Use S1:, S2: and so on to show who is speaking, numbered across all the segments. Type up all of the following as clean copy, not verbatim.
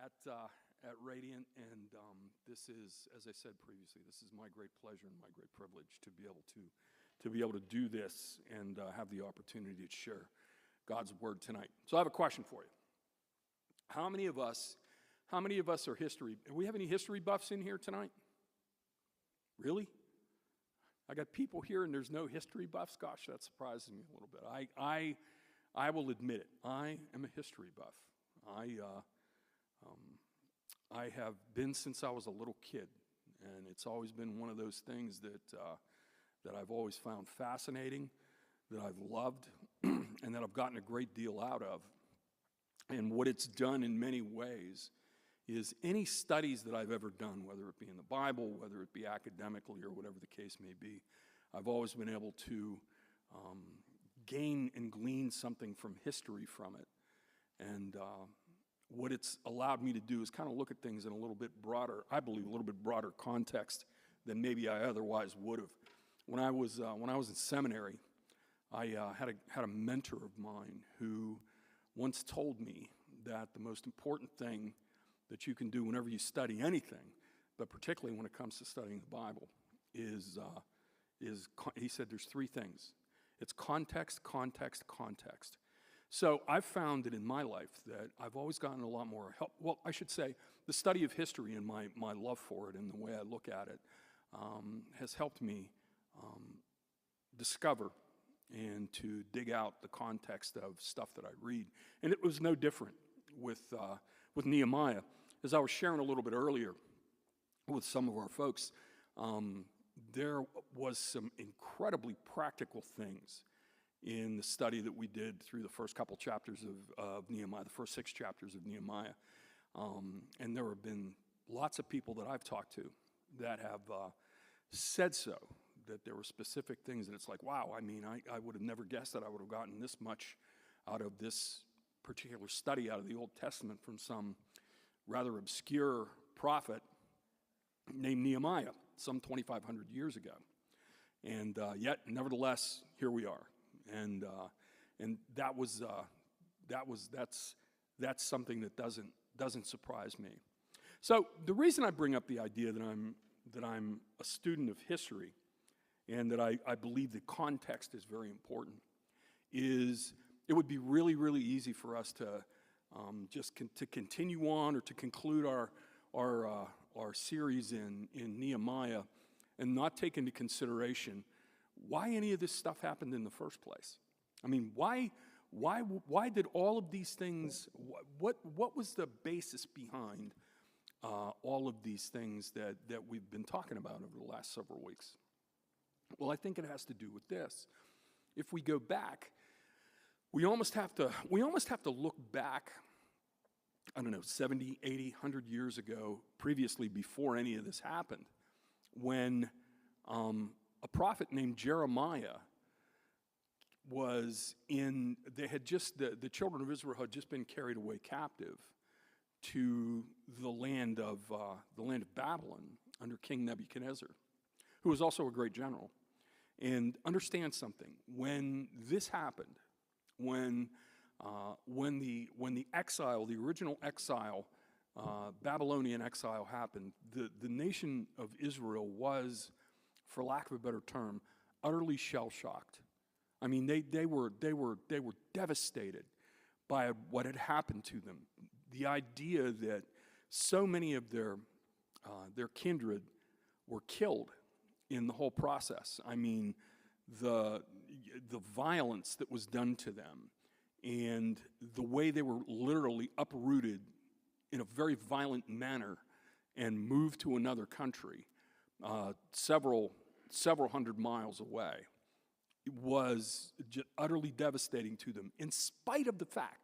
S1: at Radiant, and this is, as I said previously, this is my great pleasure and my great privilege to be able to do this and have the opportunity to share God's word tonight. So I have a question for you. How many of us are history? Do we have any history buffs in here tonight? Really? I got people here and there's no history buffs. Gosh, that surprises me a little bit. I will admit it. I am a history buff. I have been since I was a little kid, and it's always been one of those things that I've always found fascinating, that I've loved, and that I've gotten a great deal out of. And what it's done in many ways is any studies that I've ever done, whether it be in the Bible, whether it be academically or whatever the case may be, I've always been able to gain and glean something from history from it. And what it's allowed me to do is kind of look at things in a little bit broader, I believe, a little bit broader context than maybe I otherwise would have. When I was in seminary, I had a mentor of mine who once told me that the most important thing that you can do whenever you study anything, but particularly when it comes to studying the Bible, is he said there's three things. It's context, context, context. So I've found that in my life that I've always gotten a lot more help. Well, I should say the study of history and my love for it and the way I look at it has helped me discover and to dig out the context of stuff that I read. And it was no different with Nehemiah. As I was sharing a little bit earlier with some of our folks, there was some incredibly practical things in the study that we did through the first couple chapters of Nehemiah, the first 6 chapters of Nehemiah. And there have been lots of people that I've talked to that have said so, that there were specific things that it's like, wow, I mean, I would have never guessed that I would have gotten this much out of this particular study out of the Old Testament from some rather obscure prophet named Nehemiah some 2,500 years ago. And yet, nevertheless, here we are. And that's something that doesn't surprise me. So the reason I bring up the idea that I'm a student of history and that I believe the context is very important is it would be really, really easy for us to to continue on or to conclude our series in Nehemiah and not take into consideration why any of this stuff happened in the first place. I mean, why did all of these things, what was the basis behind all of these things that we've been talking about over the last several weeks? Well, I think it has to do with this. If we go back, we almost have to look back, I don't know, 70, 80, 100 years ago, previously before any of this happened, when a prophet named Jeremiah the children of Israel had just been carried away captive to the land of Babylon under King Nebuchadnezzar, who was also a great general. And understand something, when this happened, when the exile, the original exile, Babylonian exile happened, the nation of Israel was, for lack of a better term, utterly shell-shocked. I mean, they were devastated by what had happened to them. The idea that so many of their kindred were killed in the whole process. I mean, the violence that was done to them and the way they were literally uprooted in a very violent manner and moved to another country, several hundred miles away, was just utterly devastating to them, in spite of the fact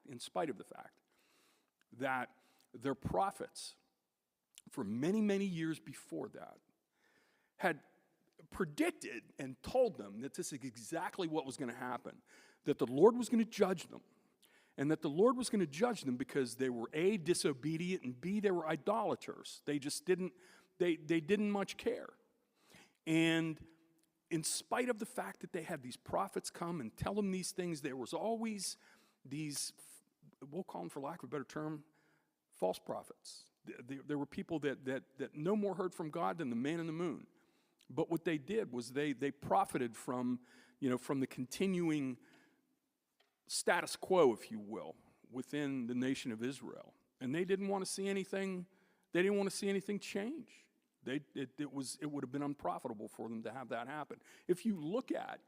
S1: that their prophets, for many, many years before that, had predicted and told them that this is exactly what was going to happen, that the Lord was going to judge them, and that the Lord was going to judge them because they were A, disobedient, and B, they were idolaters. They just didn't much care. And in spite of the fact that they had these prophets come and tell them these things, there was always these, we'll call them, for lack of a better term, false prophets. There were people that no more heard from God than the man in the moon. But what they did was they profited from the continuing status quo, if you will, within the nation of Israel. And they didn't want to see anything, change. It would have been unprofitable for them to have that happen. If you look at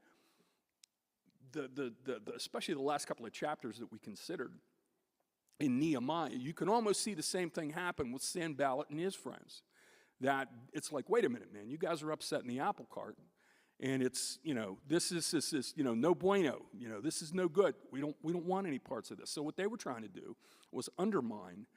S1: especially the last couple of chapters that we considered in Nehemiah, you can almost see the same thing happen with Sanballat and his friends. That it's like, wait a minute, man, you guys are upsetting the apple cart, and it's, this is no bueno, this is no good. We don't want any parts of this. So what they were trying to do was undermine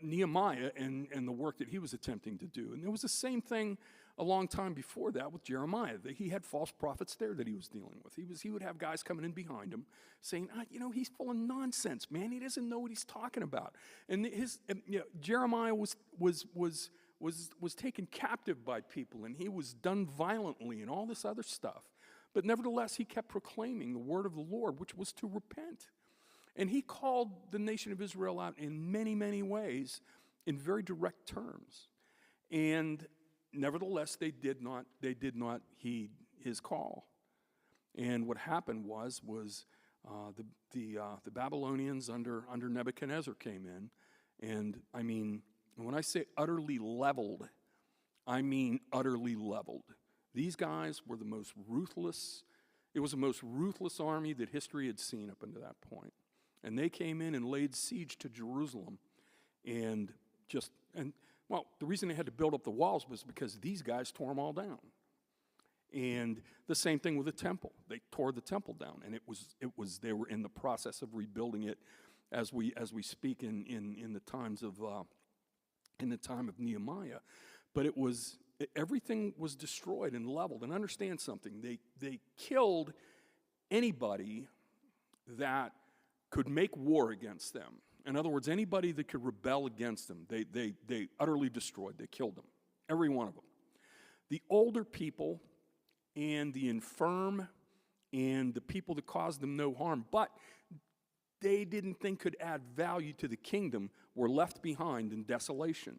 S1: Nehemiah and the work that he was attempting to do. And there was the same thing a long time before that with Jeremiah. He had false prophets there that he was dealing with. He would have guys coming in behind him saying, he's full of nonsense, man. He doesn't know what he's talking about. And Jeremiah was taken captive by people, and he was done violently and all this other stuff. But nevertheless, he kept proclaiming the word of the Lord, which was to repent. And he called the nation of Israel out in many, many ways in very direct terms. And nevertheless, they did not heed his call. And what happened was the Babylonians under Nebuchadnezzar came in. And I mean, when I say utterly leveled, I mean utterly leveled. These guys were the most ruthless. It was the most ruthless army that history had seen up until that point. And they came in and laid siege to Jerusalem. And the reason they had to build up the walls was because these guys tore them all down. And the same thing with the temple. They tore the temple down, and they were in the process of rebuilding it as we speak in the times of in the time of Nehemiah. But everything was destroyed and leveled. And understand something, they killed anybody that could make war against them. In other words, anybody that could rebel against them, they utterly destroyed. They killed them, every one of them. The older people and the infirm and the people that caused them no harm, but they didn't think could add value to the kingdom, were left behind in desolation.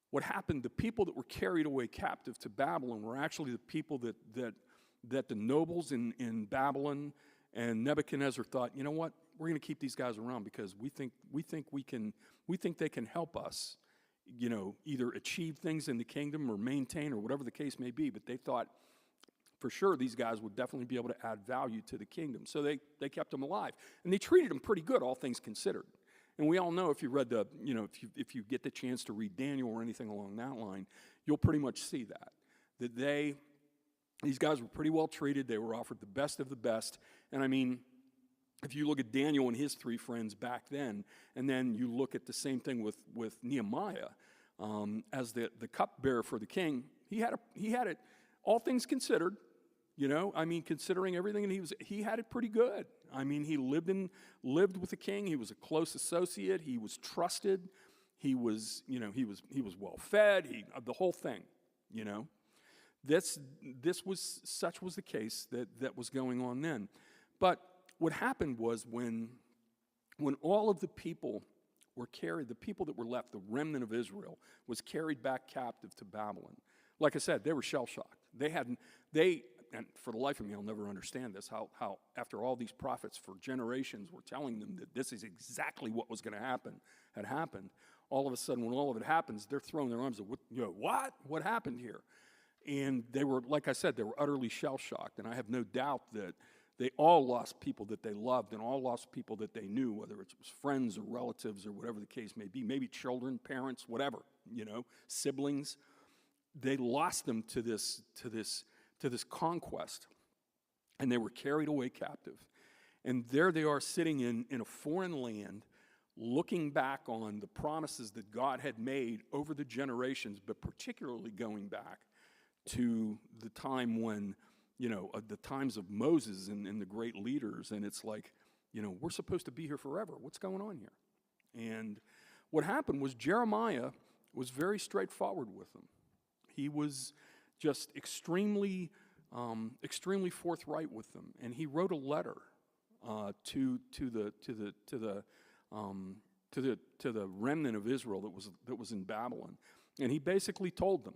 S1: What happened, the people that were carried away captive to Babylon were actually the people that the nobles in Babylon and Nebuchadnezzar thought, you know what, we're going to keep these guys around because we think they can help us, either achieve things in the kingdom or maintain or whatever the case may be. But they thought for sure these guys would definitely be able to add value to the kingdom. So they kept them alive. And they treated them pretty good, all things considered. And we all know, if you read if you get the chance to read Daniel or anything along that line, you'll pretty much see that these guys were pretty well treated. They were offered the best of the best. And I mean, if you look at Daniel and his three friends back then, and then you look at the same thing with Nehemiah as the cupbearer for the king, he had it, all things considered, considering everything, and he had it pretty good. I mean, he lived with the king. He was a close associate. He was trusted. He was well fed. The whole thing, Such was the case that was going on then. But what happened was when all of the people were carried, the people that were left, the remnant of Israel, was carried back captive to Babylon. Like I said, they were shell-shocked. And for the life of me, I'll never understand this, how after all these prophets for generations were telling them that this is exactly what was going to happen, had happened, all of a sudden when all of it happens, they're throwing their arms up, what? What happened here? And they were, like I said, they were utterly shell-shocked. And I have no doubt that they all lost people that they loved and all lost people that they knew, whether it was friends or relatives or whatever the case may be, maybe children, parents, whatever, siblings. They lost them to this conquest, and they were carried away captive. And there they are sitting in a foreign land, looking back on the promises that God had made over the generations, but particularly going back to the time when, the times of Moses and the great leaders, and it's like, we're supposed to be here forever. What's going on here? And what happened was Jeremiah was very straightforward with them. He was just extremely forthright with them, and he wrote a letter to the to the remnant of Israel that was in Babylon. And he basically told them,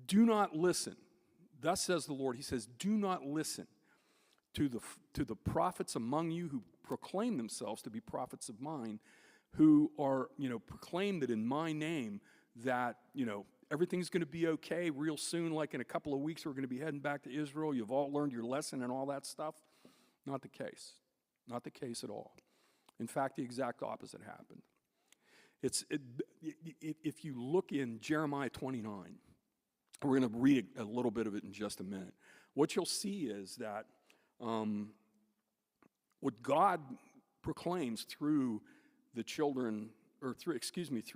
S1: do not listen. Thus says the Lord. He says, do not listen to the prophets among you who proclaim themselves to be prophets of mine, who are, proclaim that in my name that, everything's going to be okay real soon, like in a couple of weeks we're going to be heading back to Israel. You've all learned your lesson and all that stuff. Not the case. Not the case at all. In fact, the exact opposite happened. If you look in Jeremiah 29, we're going to read a little bit of it in just a minute. What you'll see is that what God proclaims through the children, or through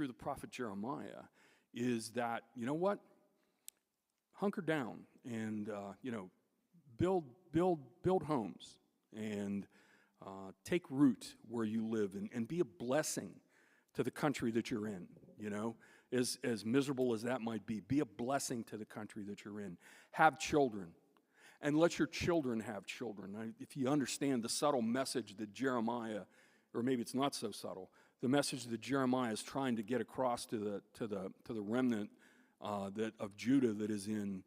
S1: the prophet Jeremiah, is that, you know what? Hunker down and, build homes and take root where you live and be a blessing to the country that you're in, as miserable as that might be a blessing to the country that you're in. Have children, and let your children have children. If you understand the subtle message that Jeremiah, or maybe it's not so subtle, the message that Jeremiah is trying to get across to the remnant of Judah that is in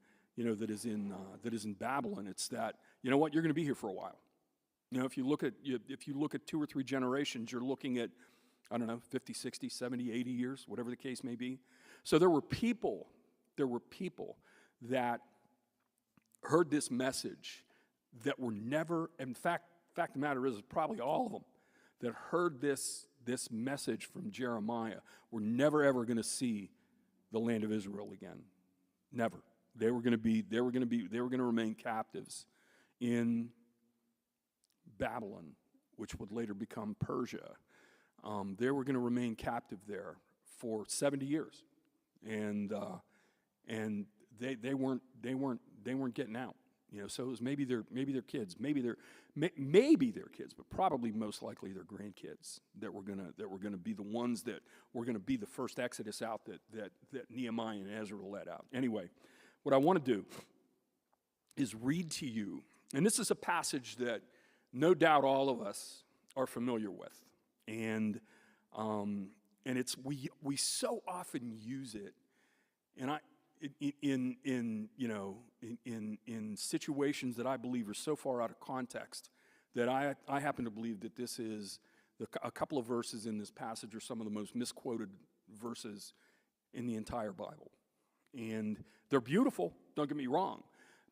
S1: Babylon, it's that, you know what, you're going to be here for a while. If you look at 2 or 3 generations, you're looking at, 50, 60, 70, 80 years, whatever the case may be. So there were people that heard this message that were never, in fact of the matter is probably all of them that heard this message from Jeremiah were never ever going to see the land of Israel again. Never. They were going to remain captives in Babylon, which would later become Persia. They were going to remain captive there for 70 years, and they weren't getting out. So it was maybe their kids, maybe their kids, but probably most likely their grandkids that were gonna be the ones that were gonna be the first exodus out that Nehemiah and Ezra led out. Anyway, what I want to do is read to you, and this is a passage that no doubt all of us are familiar with, and it's we so often use it, and in situations that I believe are so far out of context that I happen to believe that this is a couple of verses in this passage are some of the most misquoted verses in the entire Bible. And they're beautiful, don't get me wrong,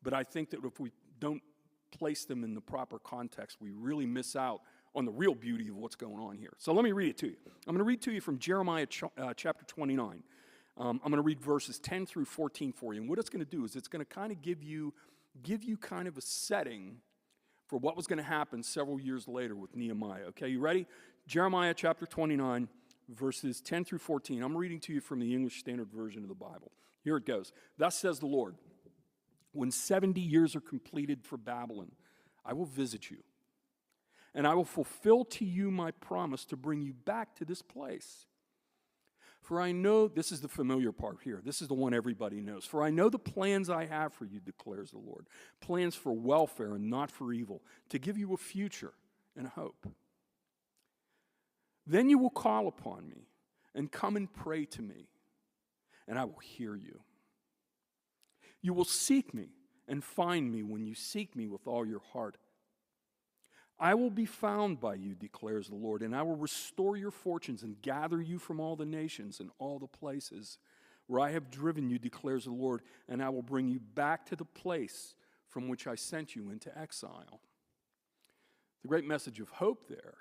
S1: but I think that if we don't place them in the proper context, we really miss out on the real beauty of what's going on here. So let me read it to you. I'm going to read to you from Jeremiah chapter 29. I'm going to read verses 10 through 14 for you. And what it's going to do is it's going to kind of give you kind of a setting for what was going to happen several years later with Nehemiah. Okay, you ready? Jeremiah chapter 29, verses 10 through 14. I'm reading to you from the English Standard Version of the Bible. Here it goes. Thus says the Lord, when 70 years are completed for Babylon, I will visit you, and I will fulfill to you my promise to bring you back to this place. For I know, this is the familiar part here. This is the one everybody knows. For I know the plans I have for you, declares the Lord. Plans for welfare and not for evil, to give you a future and hope. Then you will call upon me and come and pray to me, and I will hear you. You will seek me and find me when you seek me with all your heart. I will be found by you, declares the Lord, and I will restore your fortunes and gather you from all the nations and all the places where I have driven you, declares the Lord, and I will bring you back to the place from which I sent you into exile. The great message of hope there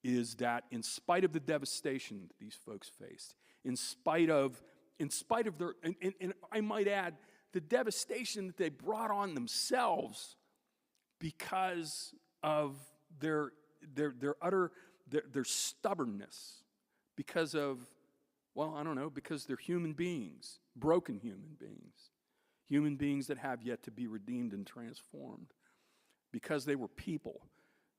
S1: is that in spite of the devastation that these folks faced, in spite of their, and I might add, the devastation that they brought on themselves because of their stubbornness, because of, because they're human beings, broken human beings that have yet to be redeemed and transformed. Because they were people,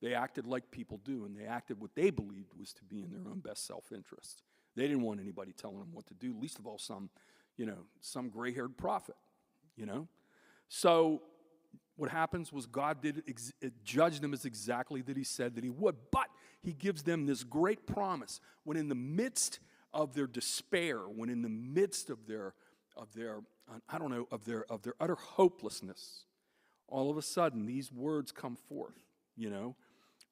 S1: they acted like people do, and they acted what they believed was to be in their own best self-interest. They didn't want anybody telling them what to do, least of all some gray-haired prophet, So what happens was God judged them as exactly that he said that he would, but he gives them this great promise when in the midst of their despair, when in the midst of their utter hopelessness, all of a sudden these words come forth,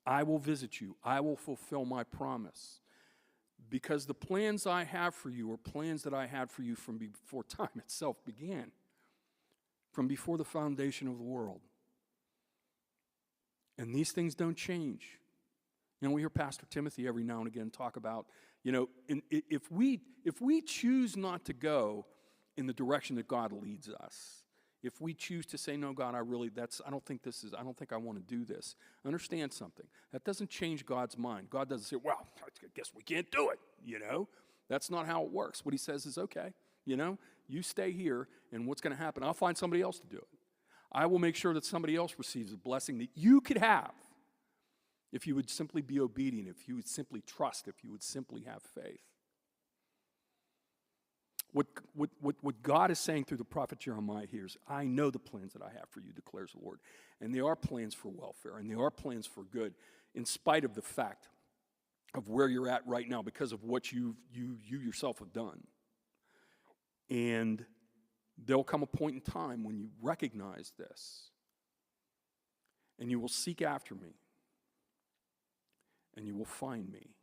S1: I will visit you, I will fulfill my promise. Because the plans I have for you are plans that I had for you from before time itself began, from before the foundation of the world. And these things don't change. We hear Pastor Timothy every now and again talk about, if we choose not to go in the direction that God leads us, if we choose to say, no, God, I don't think I want to do this. Understand something. That doesn't change God's mind. God doesn't say, well, I guess we can't do it, That's not how it works. What he says is, okay, you stay here, and what's going to happen? I'll find somebody else to do it. I will make sure that somebody else receives a blessing that you could have if you would simply be obedient, if you would simply trust, if you would simply have faith. What God is saying through the prophet Jeremiah here is, I know the plans that I have for you, declares the Lord. And they are plans for welfare, and they are plans for good, in spite of the fact of where you're at right now because of what you yourself have done. And there'll come a point in time when you recognize this, and you will seek after me, and you will find me.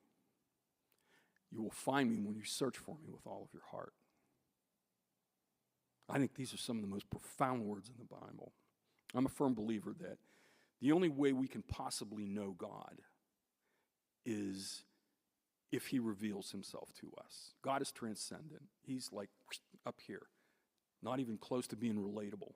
S1: You will find me when you search for me with all of your heart. I think these are some of the most profound words in the Bible. I'm a firm believer that the only way we can possibly know God is if he reveals himself to us. God is transcendent. He's like up here, not even close to being relatable.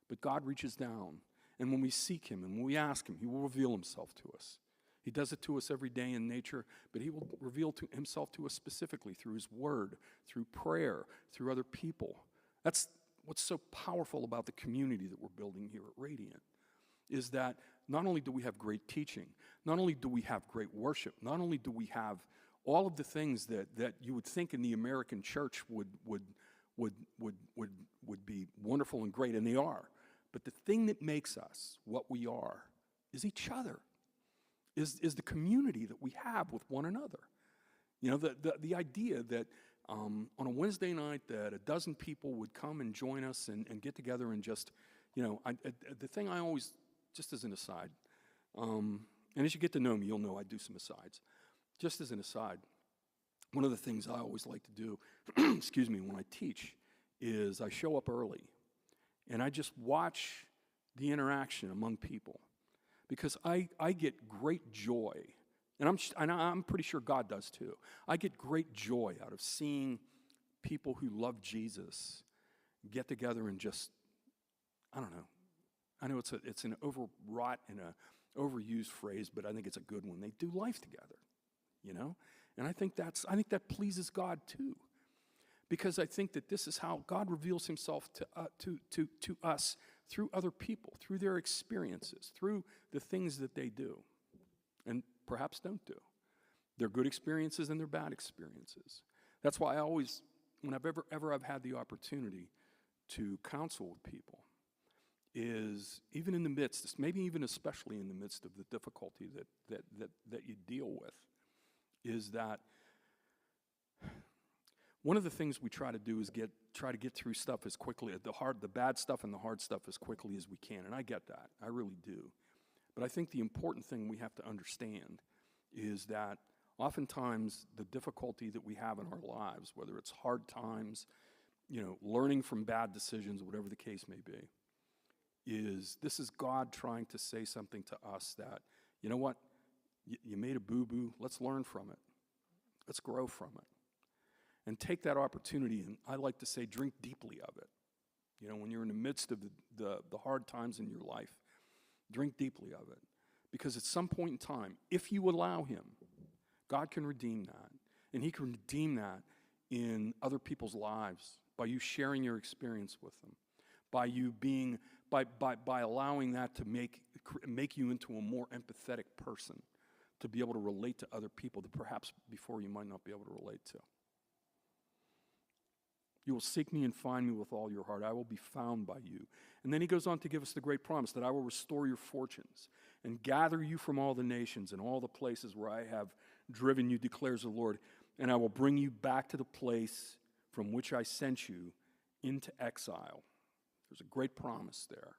S1: But God reaches down, and when we seek him and when we ask him, he will reveal himself to us. He does it to us every day in nature, but he will reveal himself to us specifically through his word, through prayer, through other people. That's what's so powerful about the community that we're building here at Radiant, is that not only do we have great teaching, not only do we have great worship, not only do we have all of the things that you would think in the American church would be wonderful and great, and they are. But the thing that makes us what we are is each other, is the community that we have with one another. The idea that on a Wednesday night that a dozen people would come and join us and get together and just, the thing I always, just as an aside, and as you get to know me, you'll know I do some asides. Just as an aside, one of the things I always like to do, when I teach, is I show up early, and I just watch the interaction among people, because I get great joy. And I'm pretty sure God does too. I get great joy out of seeing people who love Jesus get together and just, I don't know. I know it's an overwrought and an overused phrase, but I think it's a good one. They do life together, And I think that pleases God too, because I think that this is how God reveals himself to us through other people, through their experiences, through the things that they do. And perhaps don't do. They're good experiences and they're bad experiences. That's why I always, whenever I've had the opportunity to counsel with people, is even in the midst, maybe even especially in the midst of the difficulty that you deal with, is that one of the things we try to do is try to get through stuff as quickly, the bad stuff and the hard stuff as quickly as we can, and I get that, I really do. But I think the important thing we have to understand is that oftentimes the difficulty that we have in our lives, whether it's hard times, learning from bad decisions, whatever the case may be, this is God trying to say something to us that, you know what, you made a boo-boo, let's learn from it. Let's grow from it. And take that opportunity, and I like to say drink deeply of it. When you're in the midst of the hard times in your life, drink deeply of it, because at some point in time, if you allow him, God can redeem that, and he can redeem that in other people's lives by you sharing your experience with them, by you being, by allowing that to make you into a more empathetic person, to be able to relate to other people that perhaps before you might not be able to relate to. You will seek me and find me with all your heart. I will be found by you. And then he goes on to give us the great promise that I will restore your fortunes and gather you from all the nations and all the places where I have driven you, declares the Lord. And I will bring you back to the place from which I sent you into exile. There's a great promise there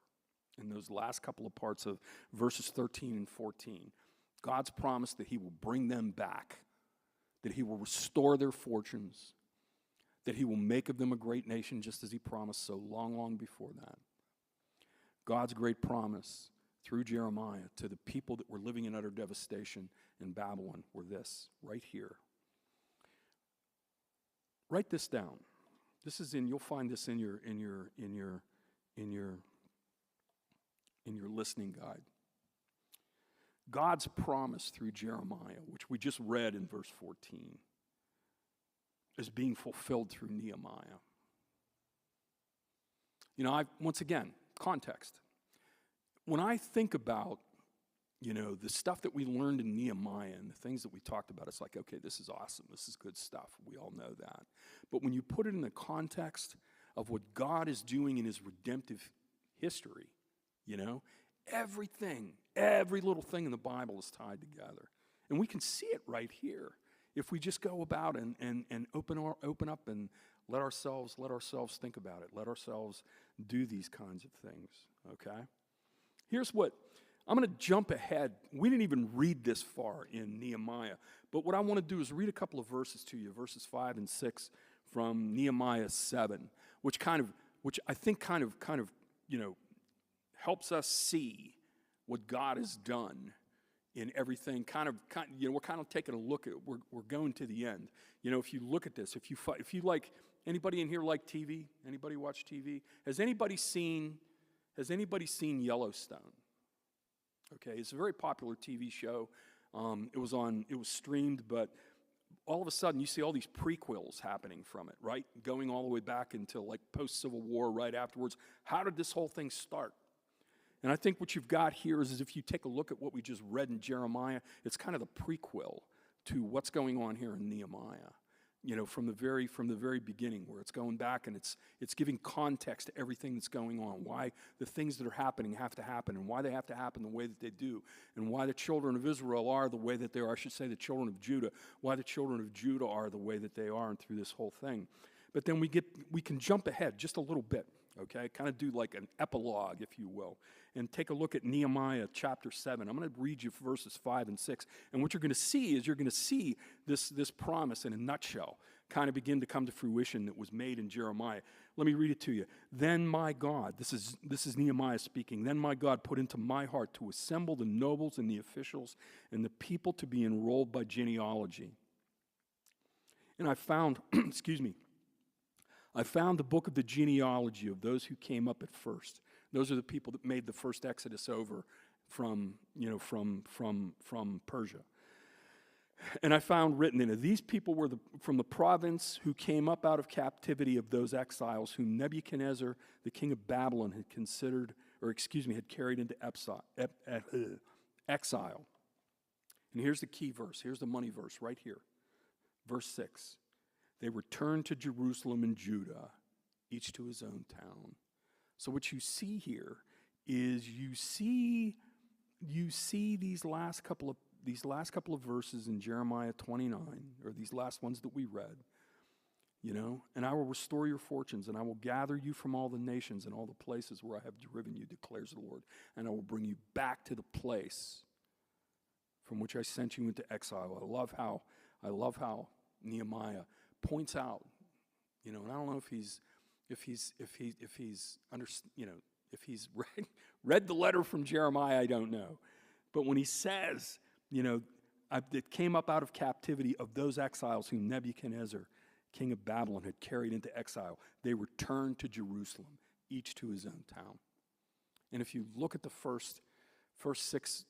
S1: in those last couple of parts of verses 13 and 14. God's promise that he will bring them back, that he will restore their fortunes, that he will make of them a great nation, just as he promised so long, long before that. God's great promise through Jeremiah to the people that were living in utter devastation in Babylon were this, right here. Write this down. This is you'll find this in your listening guide. God's promise through Jeremiah, which we just read in verse 14, is being fulfilled through Nehemiah. Once again, context. When I think about, the stuff that we learned in Nehemiah and the things that we talked about, it's like, okay, this is awesome. This is good stuff. We all know that. But when you put it in the context of what God is doing in his redemptive history, everything, every little thing in the Bible is tied together. And we can see it right here if we just go about and open up and let ourselves think about it. Let ourselves do these kinds of things, okay? Here's what, I'm going to jump ahead. We didn't even read this far in Nehemiah, but what I want to do is read a couple of verses to you, verses 5 and 6 from Nehemiah 7, which I think kind of helps us see what God has done in everything. We're kind of taking a look at. We're going to the end. If you look at this, if you like, anybody in here like TV? Anybody watch TV? Has anybody seen Yellowstone? Okay, it's a very popular TV show. It was streamed, but all of a sudden you see all these prequels happening from it, right? Going all the way back until like post-Civil War, right afterwards. How did this whole thing start? And I think what you've got here is if you take a look at what we just read in Jeremiah, it's kind of the prequel to what's going on here in Nehemiah. From the very beginning, where it's going back and it's giving context to everything that's going on, why the things that are happening have to happen, and why they have to happen the way that they do, and why the children of Israel are the way that they are. I should say the children of Judah, why the children of Judah are the way that they are, and through this whole thing. But then we can jump ahead just a little bit, okay? Kind of do like an epilogue, if you will, and take a look at Nehemiah chapter 7. I'm going to read you verses 5 and 6. And what you're going to see is this promise in a nutshell kind of begin to come to fruition that was made in Jeremiah. Let me read it to you. Then my God, this is Nehemiah speaking, then my God put into my heart to assemble the nobles and the officials and the people to be enrolled by genealogy. And I found, I found the book of the genealogy of those who came up at first. Those are the people that made the first exodus over from Persia. And I found written in it, these people were from the province who came up out of captivity of those exiles whom Nebuchadnezzar, the king of Babylon, had carried into exile. And here's the key verse. Here's the money verse right here. Verse 6. They returned to Jerusalem and Judah, each to his own town. So what you see here is you see these last couple of verses in Jeremiah 29, or these last ones that we read, and I will restore your fortunes, and I will gather you from all the nations and all the places where I have driven you, declares the Lord, and I will bring you back to the place from which I sent you into exile. I love how Nehemiah points out, and I don't know if he's read the letter from Jeremiah, I don't know. But when he says, that came up out of captivity of those exiles whom Nebuchadnezzar, king of Babylon, had carried into exile, they returned to Jerusalem, each to his own town. And if you look at the first six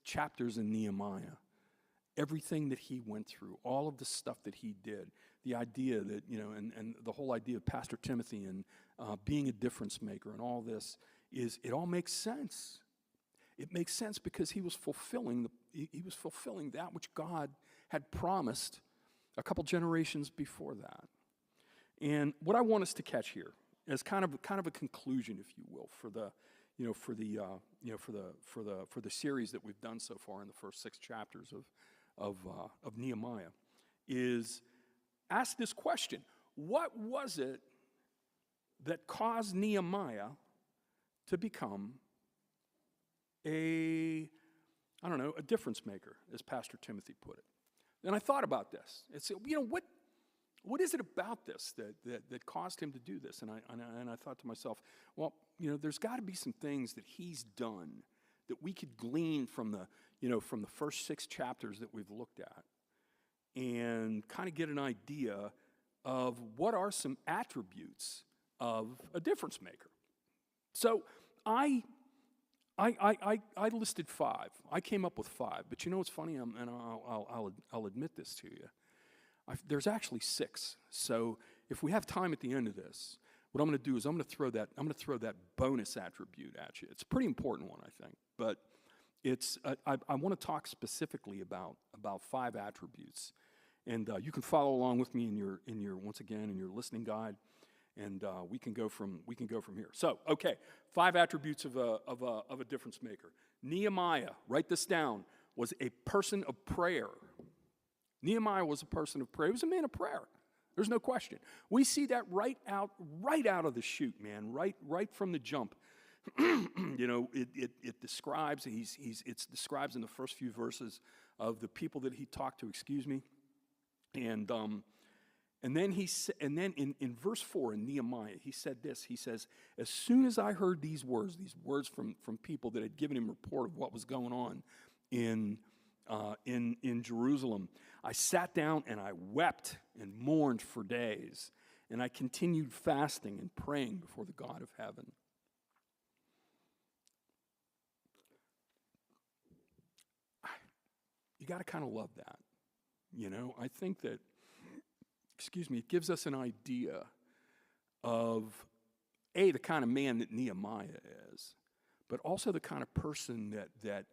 S1: chapters in Nehemiah, everything that he went through, all of the stuff that he did, the idea that, and the whole idea of Pastor Timothy and being a difference maker and all this, it all makes sense. It makes sense because he was fulfilling that which God had promised a couple generations before that. And what I want us to catch here is kind of a conclusion, if you will, for the series that we've done so far in the first 6 chapters of Nehemiah, is ask this question: what was it that caused Nehemiah to become a difference maker, as Pastor Timothy put it? And I thought about this. It's, what is it about this that caused him to do this? And I thought to myself, well, there's got to be some things that he's done that we could glean from the first 6 chapters that we've looked at, and kind of get an idea of what are some attributes of a difference maker. So I listed 5. I came up with 5, but what's funny, and I'll admit this to you. There's actually 6. So if we have time at the end of this, what I'm going to do is I'm going to throw that bonus attribute at you. It's a pretty important one, I think, but it's I want to talk specifically about 5 attributes, and you can follow along with me in your once again in your listening guide, and we can go from here. So, okay, 5 attributes of a difference maker. Nehemiah, write this down, was a person of prayer. Nehemiah was a person of prayer. He was a man of prayer. There's no question. We see that right out of the chute, man. Right from the jump. It describes it describes in the first few verses of the people that he talked to. Excuse me, and then in verse 4 in Nehemiah, he said this. He says, "As soon as I heard these words from people that had given him report of what was going on in Jerusalem, I sat down and I wept and mourned for days, and I continued fasting and praying before the God of heaven." You got to kind of love that. I think that, it gives us an idea of, the kind of man that Nehemiah is, but also the kind of person that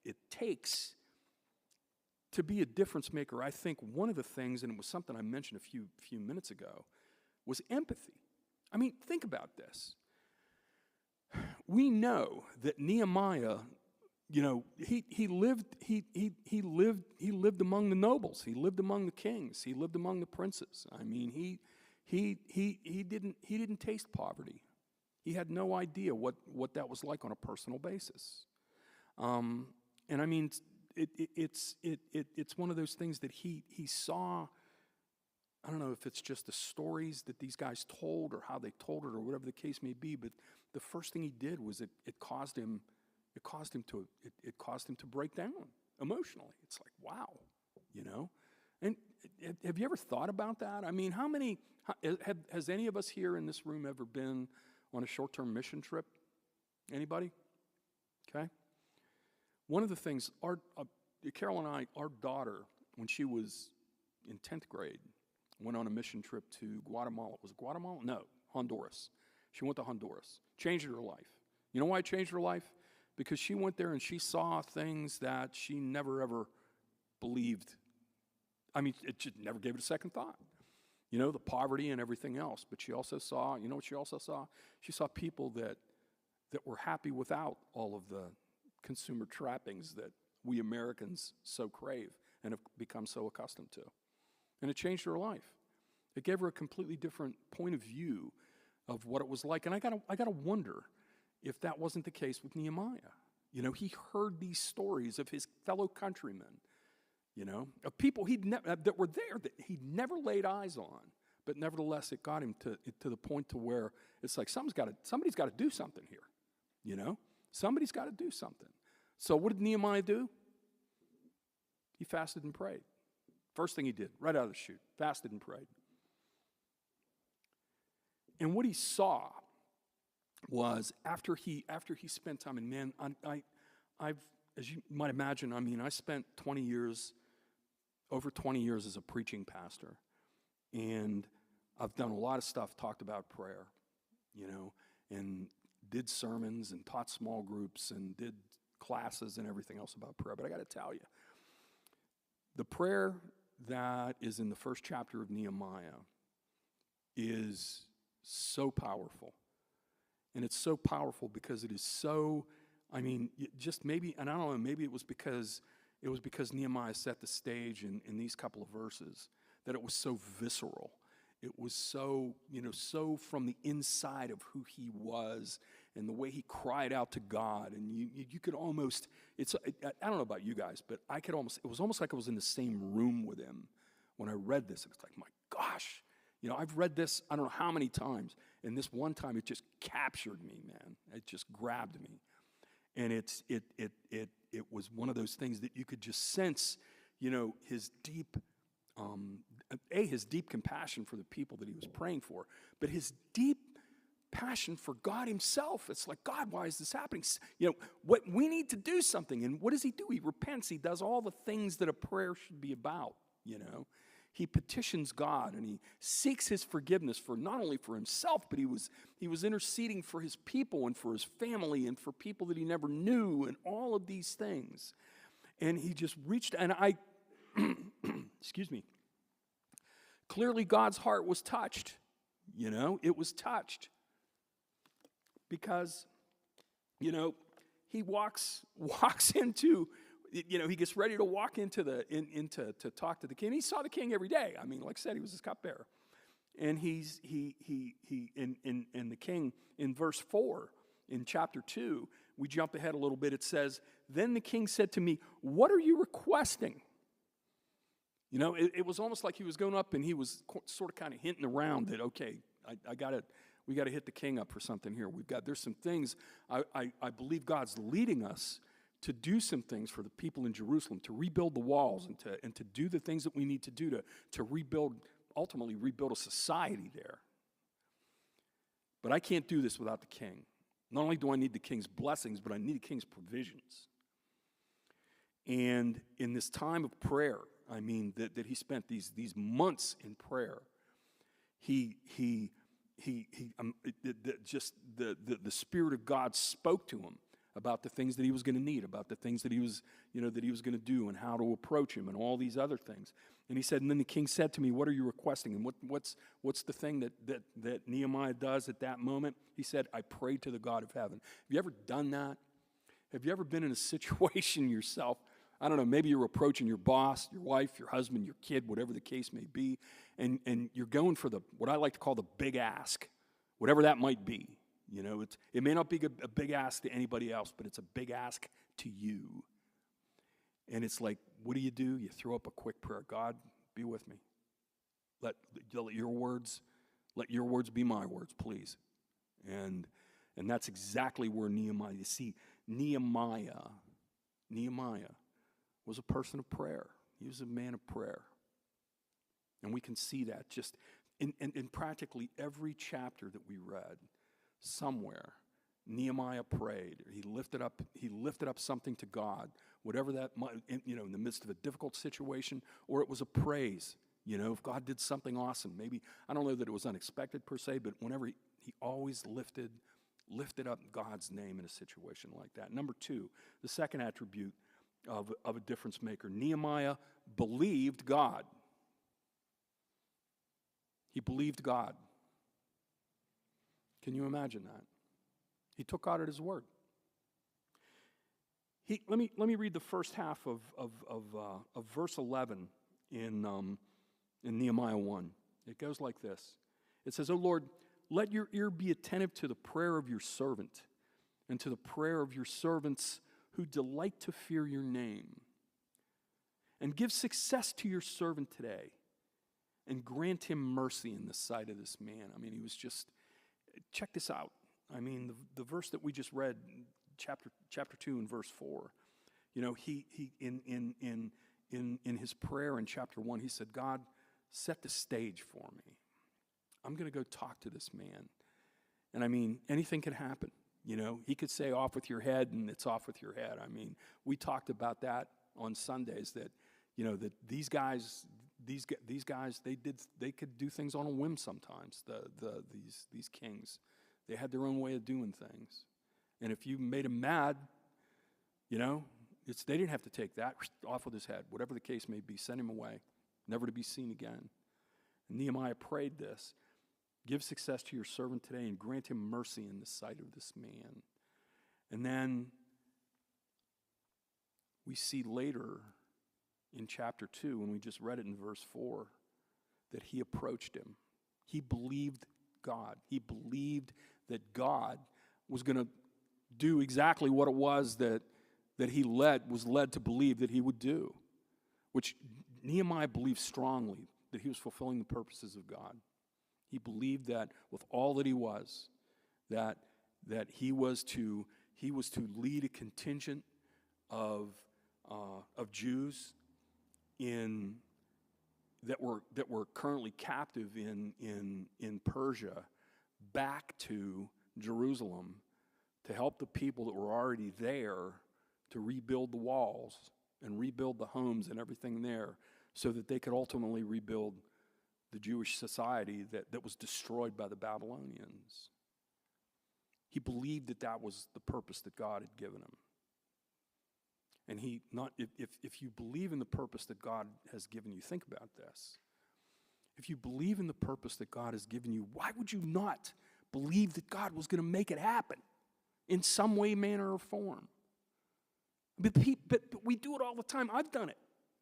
S1: it takes to be a difference maker. I think one of the things, and it was something I mentioned a few minutes ago, was empathy. I mean, think about this. We know that Nehemiah, he lived among the nobles. He lived among the kings. He lived among the princes. I mean, he didn't taste poverty. He had no idea what that was like on a personal basis. And I mean, it's one of those things that he saw. I don't know if it's just the stories that these guys told or how they told it or whatever the case may be, but the first thing he did was it caused him to break down emotionally. It's like, wow, And have you ever thought about that? I mean, has any of us here in this room ever been on a short-term mission trip? Anybody? Okay. One of the things, Carol and I, our daughter, when she was in 10th grade, went on a mission trip to Guatemala. Was it Guatemala? No, Honduras. She went to Honduras. Changed her life. You know why it changed her life? Because she went there and she saw things that she never, ever believed. I mean, she never gave it a second thought. The poverty and everything else. But she also saw, what she also saw? She saw people that were happy without all of the consumer trappings that we Americans so crave and have become so accustomed to. And it changed her life. It gave her a completely different point of view of what it was like. And I gotta wonder if that wasn't the case with Nehemiah. He heard these stories of his fellow countrymen, of people that were there that he'd never laid eyes on, but nevertheless it got him to the point to where it's like somebody's got to do something here, Somebody's got to do something. So what did Nehemiah do? He fasted and prayed. First thing he did, right out of the chute, fasted and prayed. And what he saw was after he spent time, and man, I've, as you might imagine, I spent over 20 years as a preaching pastor, and I've done a lot of stuff, talked about prayer, and did sermons and taught small groups and did classes and everything else about prayer. But I got to tell you, the prayer that is in the first chapter of Nehemiah is so powerful. And it's so powerful because it is so, just maybe, and I don't know, maybe it was because Nehemiah set the stage in these couple of verses, that it was so visceral. It was so, so from the inside of who he was and the way he cried out to God. And you could almost, I don't know about you guys, but it was almost like I was in the same room with him when I read this. It was like, my gosh, I've read this, I don't know how many times. And this one time it just captured me, man. It just grabbed me. And it was one of those things that you could just sense, his deep, his deep compassion for the people that he was praying for, but his deep passion for God himself. It's like, God, why is this happening? What we need to do something. And what does he do? He repents. He does all the things that a prayer should be about, He petitions God and he seeks his forgiveness for not only for himself, but he was interceding for his people and for his family and for people that he never knew and all of these things. And he just reached, and excuse me, clearly God's heart was touched. It was touched because, he walks into, he gets ready to walk into to talk to the king. He saw the king every day. Like I said, he was his cupbearer. And and the king in verse 4 in chapter 2, we jump ahead a little bit. It says, "Then the king said to me, 'What are you requesting?'" It was almost like he was going up and he was sort of kind of hinting around that, okay, we got to hit the king up for something here. There's some things, I believe God's leading us to do some things for the people in Jerusalem, to rebuild the walls and to do the things that we need to do to ultimately rebuild a society there. But I can't do this without the king. Not only do I need the king's blessings, but I need the king's provisions. And in this time of prayer, that he spent these months in prayer, the Spirit of God spoke to him about the things that he was going to need, about the things that he was going to do and how to approach him and all these other things. And he said, and then the king said to me, "What are you requesting?" And what's the thing that Nehemiah does at that moment? He said, "I prayed to the God of heaven." Have you ever done that? Have you ever been in a situation yourself? I don't know, maybe you're approaching your boss, your wife, your husband, your kid, whatever the case may be, and you're going for what I like to call the big ask, whatever that might be. It may not be a big ask to anybody else, but it's a big ask to you. And it's like, what do? You throw up a quick prayer. God, be with me. Let your words be my words, please. And that's exactly where Nehemiah, you see, Nehemiah was a person of prayer. He was a man of prayer. And we can see that just in practically every chapter that we read. Somewhere, Nehemiah prayed. He lifted up something to God, whatever that might, in the midst of a difficult situation, or it was a praise. If God did something awesome, maybe, I don't know that it was unexpected per se, but whenever he always lifted up God's name in a situation like that. Number 2, the second attribute of a difference maker. Nehemiah believed God. He believed God. Can you imagine that? He took God at his word. Let me read the first half of verse 11 in Nehemiah 1. It goes like this. It says, "O Lord, let your ear be attentive to the prayer of your servant and to the prayer of your servants who delight to fear your name. And give success to your servant today and grant him mercy in the sight of this man." He was just, check this out. The verse that we just read, chapter 2 and verse 4. He in his prayer in chapter 1, he said, "God, set the stage for me. I'm going to go talk to this man." And anything can happen. He could say, "Off with your head," and it's off with your head. We talked about that on Sundays, that that these guys they could do things on a whim sometimes. These kings, they had their own way of doing things, and if you made them mad, they didn't have to take that off with his head. Whatever the case may be, send him away. never to be seen again. And Nehemiah prayed this: give success to your servant today and grant him mercy in the sight of this man. And then we see later in chapter 2, when we just read it in verse 4, that he approached him. He believed God. He believed that God was going to do exactly what it was that he was led to believe that he would do, which Nehemiah believed strongly, that he was fulfilling the purposes of God. He believed that with all that he was, that he was to lead a contingent of Jews that were currently captive in Persia back to Jerusalem to help the people that were already there to rebuild the walls and rebuild the homes and everything there, so that they could ultimately rebuild the Jewish society that was destroyed by the Babylonians. He believed that was the purpose that God had given him. And if you believe in the purpose that God has given you, think about this. If you believe in the purpose that God has given you, why would you not believe that God was going to make it happen in some way, manner, or form? But we do it all the time. I've done it,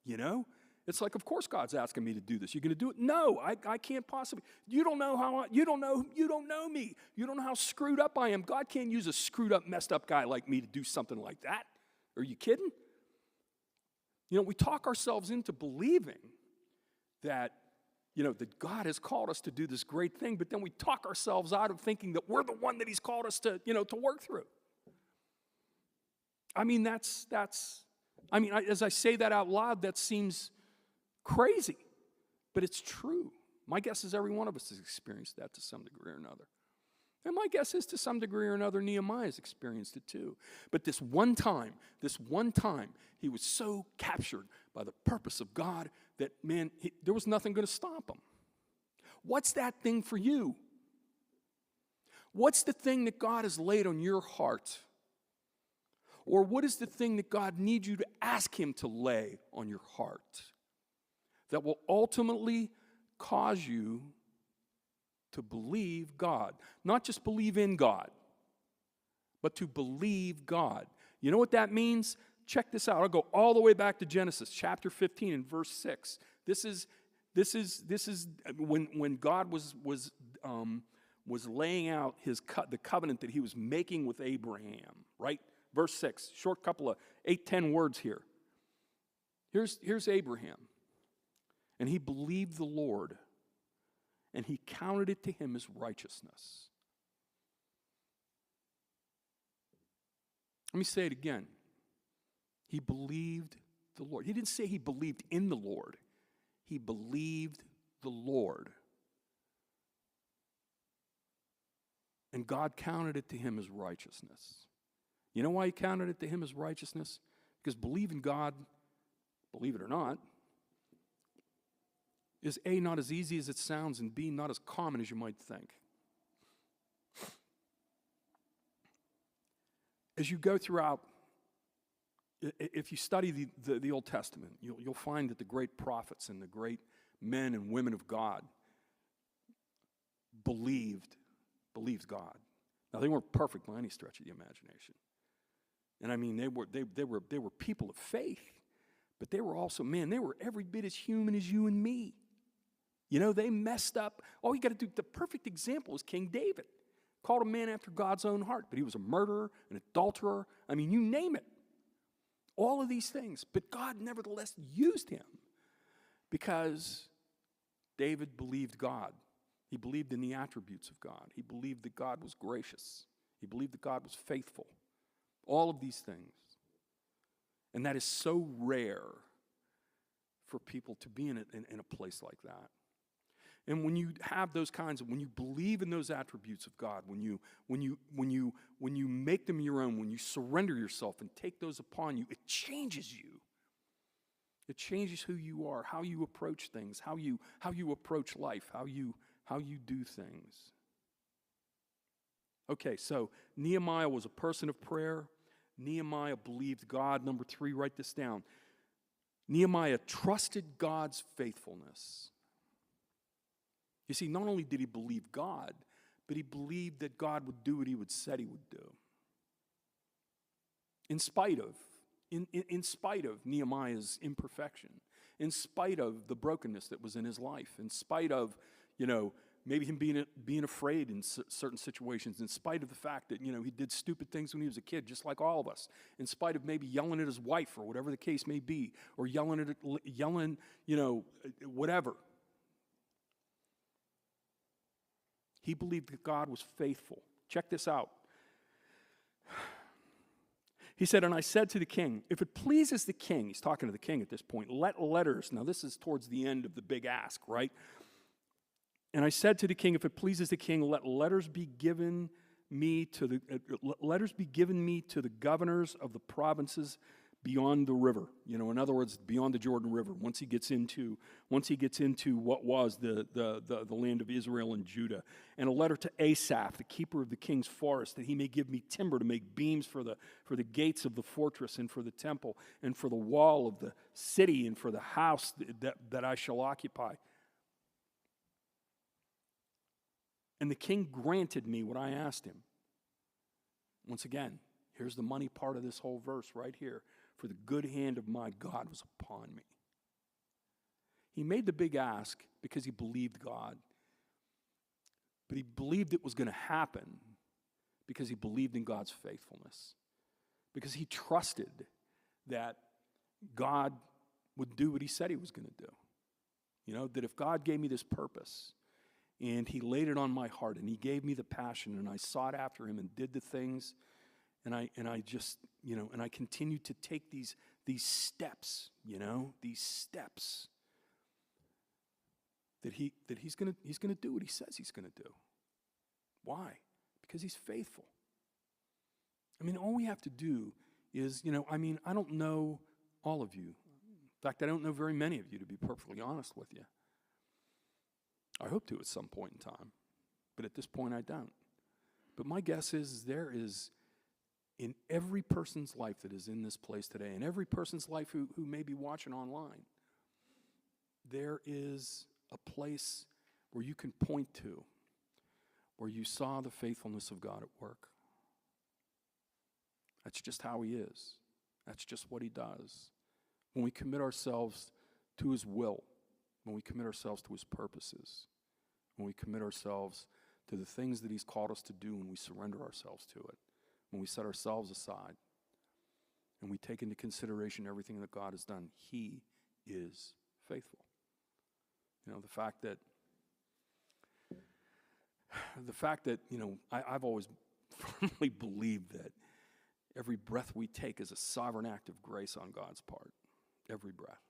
S1: you know? It's like, of course God's asking me to do this. You're going to do it? No, I can't possibly. You don't know me. You don't know how screwed up I am. God can't use a screwed up, messed up guy like me to do something like that. Are you kidding? You know, we talk ourselves into believing that, that God has called us to do this great thing, but then we talk ourselves out of thinking that we're the one that he's called us to work through. I mean, as I say that out loud, that seems crazy, but it's true. My guess is every one of us has experienced that to some degree or another. And my guess is to some degree or another, Nehemiah has experienced it too. But this one time, he was so captured by the purpose of God that, man, there was nothing going to stop him. What's that thing for you? What's the thing that God has laid on your heart? Or what is the thing that God needs you to ask him to lay on your heart that will ultimately cause you to believe God? Not just believe in God, but to believe God. You know what that means? Check this out. I'll go all the way back to Genesis chapter 15 and verse 6. This is when God was laying out the covenant that he was making with Abraham, right? Verse 6, short couple of 8-10 words here. Here's Abraham. And he believed the Lord, and he counted it to him as righteousness. Let me say it again. He believed the Lord. He didn't say he believed in the Lord. He believed the Lord. And God counted it to him as righteousness. You know why he counted it to him as righteousness? Because believing God, believe it or not, is A, not as easy as it sounds, and B, not as common as you might think. As you go throughout, if you study the Old Testament, you'll find that the great prophets and the great men and women of God believed God. Now, they weren't perfect by any stretch of the imagination. And I mean, they were people of faith, but they were also, they were every bit as human as you and me. You know, they messed up. All you got to do, the perfect example is King David. Called a man after God's own heart, but he was a murderer, an adulterer. I mean, you name it. All of these things. But God nevertheless used him because David believed God. He believed in the attributes of God. He believed that God was gracious. He believed that God was faithful. All of these things. And that is so rare for people to be in a place like that. And when you have those when you believe in those attributes of God, when you make them your own, when you surrender yourself and take those upon you, it changes you. It changes who you are, how you approach things, how you approach life, how you do things. Okay, so Nehemiah was a person of prayer. Nehemiah believed God. Number 3, write this down. Nehemiah trusted God's faithfulness. You see, not only did he believe God, but he believed that God would do what he said he would do. In spite of Nehemiah's imperfection, in spite of the brokenness that was in his life, in spite of, maybe him being afraid in certain situations, in spite of the fact that, he did stupid things when he was a kid, just like all of us, in spite of maybe yelling at his wife or whatever the case may be, or yelling, whatever. He believed that God was faithful. Check this out. He said, and I said to the king, if it pleases the king, he's talking to the king at this point, let letters, now this is towards the end of the big ask, right? And I said to the king, if it pleases the king, let letters be given me to the governors of the provinces beyond the river. In other words, beyond the Jordan River. Once he gets into what was the land of Israel and Judah, and a letter to Asaph, the keeper of the king's forest, that he may give me timber to make beams for the gates of the fortress and for the temple and for the wall of the city and for the house that I shall occupy. And the king granted me what I asked him. Once again, here's the money part of this whole verse right here. For the good hand of my God was upon me. He made the big ask because he believed God. But he believed it was going to happen because he believed in God's faithfulness. Because he trusted that God would do what he said he was going to do. That if God gave me this purpose and he laid it on my heart and he gave me the passion and I sought after him and did the things, and I just, and I continue to take these steps, these steps that he's gonna do what he says he's gonna do. Why? Because he's faithful. All we have to do is, I don't know all of you. In fact, I don't know very many of you, to be perfectly honest with you. I hope to at some point in time, but at this point I don't. But my guess is there is, in every person's life that is in this place today, and every person's life who may be watching online, there is a place where you can point to, where you saw the faithfulness of God at work. That's just how he is. That's just what he does. When we commit ourselves to his will, when we commit ourselves to his purposes, when we commit ourselves to the things that he's called us to do, and we surrender ourselves to it, when we set ourselves aside and we take into consideration everything that God has done, he is faithful. The fact that I've always firmly believed that every breath we take is a sovereign act of grace on God's part. Every breath.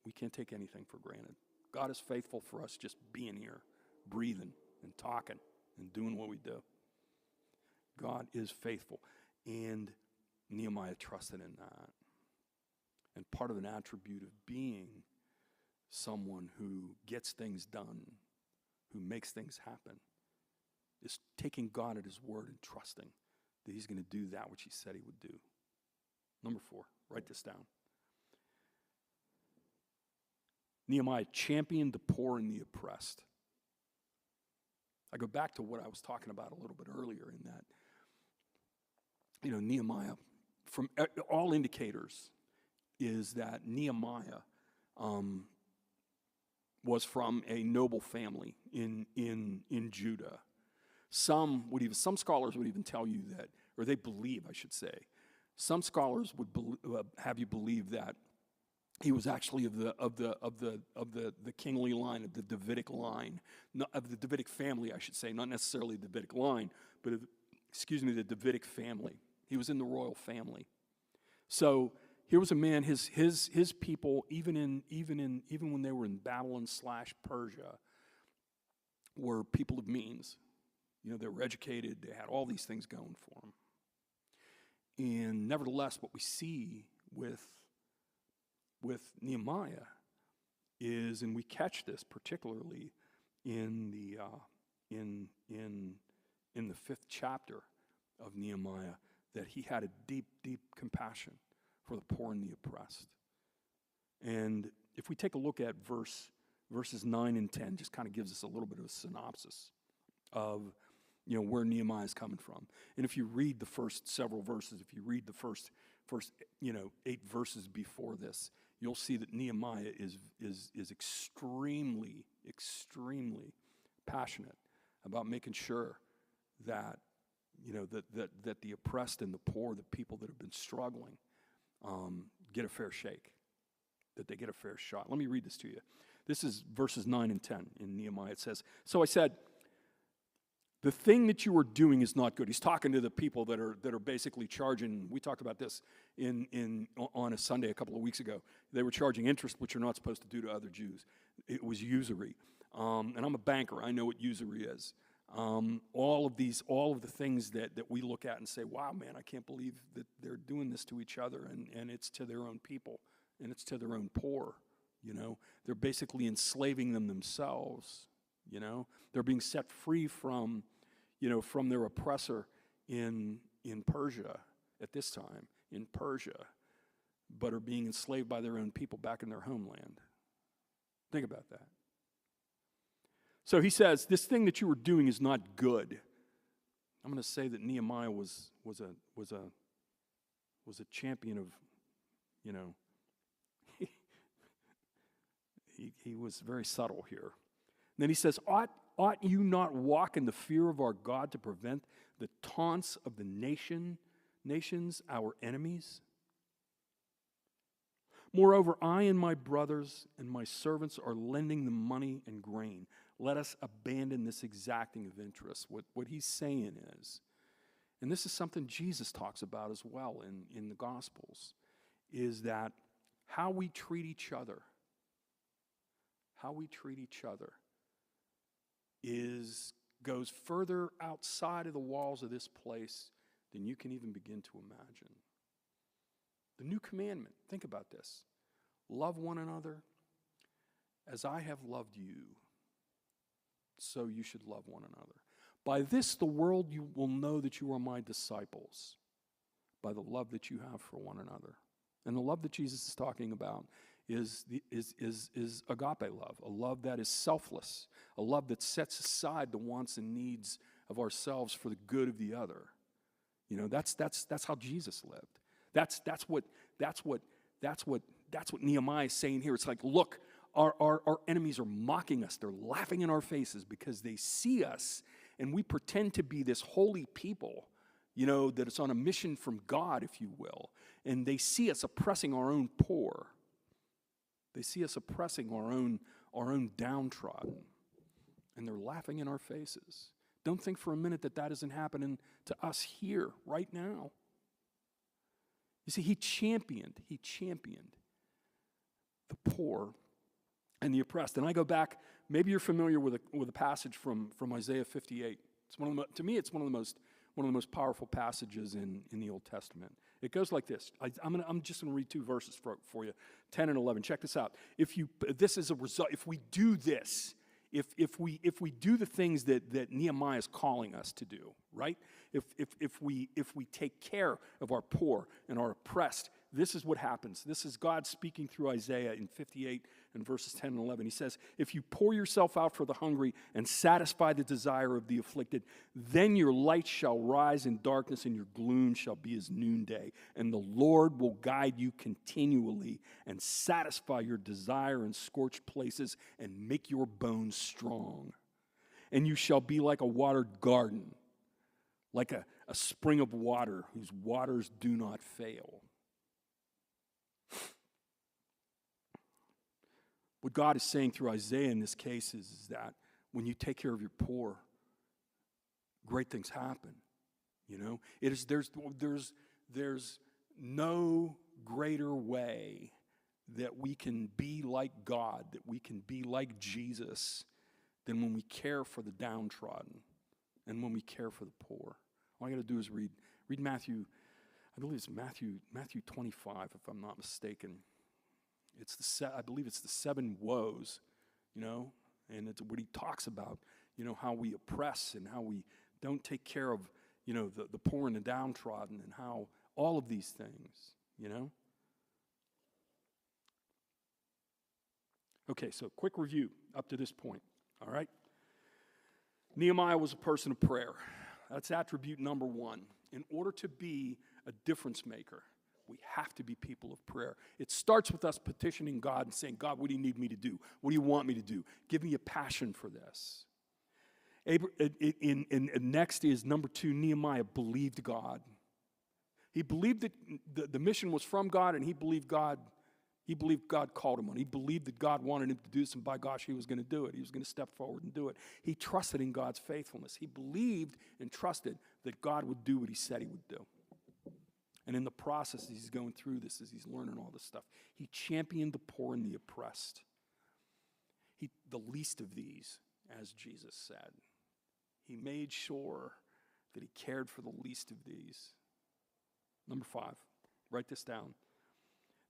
S1: We can't take anything for granted. God is faithful for us just being here, breathing and talking and doing what we do. God is faithful, and Nehemiah trusted in that. And part of an attribute of being someone who gets things done, who makes things happen, is taking God at his word and trusting that he's going to do that which he said he would do. Number 4, write this down. Nehemiah championed the poor and the oppressed. I go back to what I was talking about a little bit earlier in that, Nehemiah, from all indicators, is that Nehemiah was from a noble family in Judah. Some scholars would even tell you that, or they believe, I should say, some scholars would have you believe that he was actually of the kingly line, of the Davidic line, of the Davidic family, I should say, not necessarily the Davidic line, but the Davidic family. He was in the royal family. So here was a man. His people, even when they were in Babylon/Persia, were people of means. They were educated. They had all these things going for them. And nevertheless, what we see with Nehemiah is, and we catch this particularly in the 5th chapter of Nehemiah, that he had a deep, deep compassion for the poor and the oppressed. And if we take a look at verses 9 and 10, just kind of gives us a little bit of a synopsis of, where Nehemiah is coming from. And if you read the first several verses, if you read the first 8 verses before this, you'll see that Nehemiah is extremely, extremely passionate about making sure that, that the oppressed and the poor, the people that have been struggling, get a fair shake, that they get a fair shot. Let me read this to you. This is verses 9 and 10 in Nehemiah. It says, "So I said, the thing that you are doing is not good." He's talking to the people that are basically charging. We talked about this on a Sunday a couple of weeks ago. They were charging interest, which you're not supposed to do to other Jews. It was usury. And I'm a banker. I know what usury is. All of the things that we look at and say, wow, man, I can't believe that they're doing this to each other, and it's to their own people, and it's to their own poor. They're basically enslaving them themselves. They're being set free from their oppressor in Persia at this time, in Persia, but are being enslaved by their own people back in their homeland. Think about that. So he says, this thing that you were doing is not good. I'm going to say that Nehemiah was a champion of, he was very subtle here. And then he says, ought you not walk in the fear of our God to prevent the taunts of the nations, our enemies? Moreover, I and my brothers and my servants are lending them money and grain. Let us abandon this exacting of interest. What he's saying is, and this is something Jesus talks about as well in the Gospels, is that how we treat each other, goes further outside of the walls of this place than you can even begin to imagine. The new commandment, think about this. Love one another as I have loved you, so you should love one another. By this the world you will know that you are my disciples, by the love that you have for one another. And the love that Jesus is talking about is agape love, a love that is selfless, a love that sets aside the wants and needs of ourselves for the good of the other. That's how Jesus lived. That's what Nehemiah is saying here. It's like, look, our enemies are mocking us. They're laughing in our faces because they see us, and we pretend to be this holy people, that it's on a mission from God, if you will. And they see us oppressing our own poor. They see us oppressing our own downtrodden, and they're laughing in our faces. Don't think for a minute that isn't happening to us here, right now. You see, he championed the poor and the oppressed. And I go back, maybe you're familiar with a passage from Isaiah 58. To me, it's one of the most powerful passages in the Old Testament. It goes like this. I'm just going to read 2 verses for you, 10 and 11. Check this out. If we do this, if we do the things that Nehemiah is calling us to do, right? If we take care of our poor and our oppressed, this is what happens. This is God speaking through Isaiah in 58 and verses 10 and 11. He says, if you pour yourself out for the hungry and satisfy the desire of the afflicted, then your light shall rise in darkness and your gloom shall be as noonday. And the Lord will guide you continually and satisfy your desire in scorched places and make your bones strong. And you shall be like a watered garden, like a spring of water whose waters do not fail. What God is saying through Isaiah in this case is that when you take care of your poor, great things happen. There's no greater way that we can be like God, that we can be like Jesus, than when we care for the downtrodden and when we care for the poor. All I got to do is read Matthew. I believe it's Matthew 25, if I'm not mistaken. I believe it's the 7 woes, and it's what he talks about, how we oppress and how we don't take care of, the poor and the downtrodden, and how all of these things, Okay, so quick review up to this point, all right? Nehemiah was a person of prayer. That's attribute number one. In order to be a difference maker, we have to be people of prayer. It starts with us petitioning God and saying, God, what do you need me to do? What do you want me to do? Give me a passion for this. Next is number two, Nehemiah believed God. He believed that the mission was from God, and he believed God called him on. He believed that God wanted him to do this, and by gosh, he was going to do it. He was going to step forward and do it. He trusted in God's faithfulness. He believed and trusted that God would do what he said he would do. And in the process, as he's going through this, as he's learning all this stuff, he championed the poor and the oppressed. The least of these, as Jesus said. He made sure that he cared for the least of these. Number 5, write this down.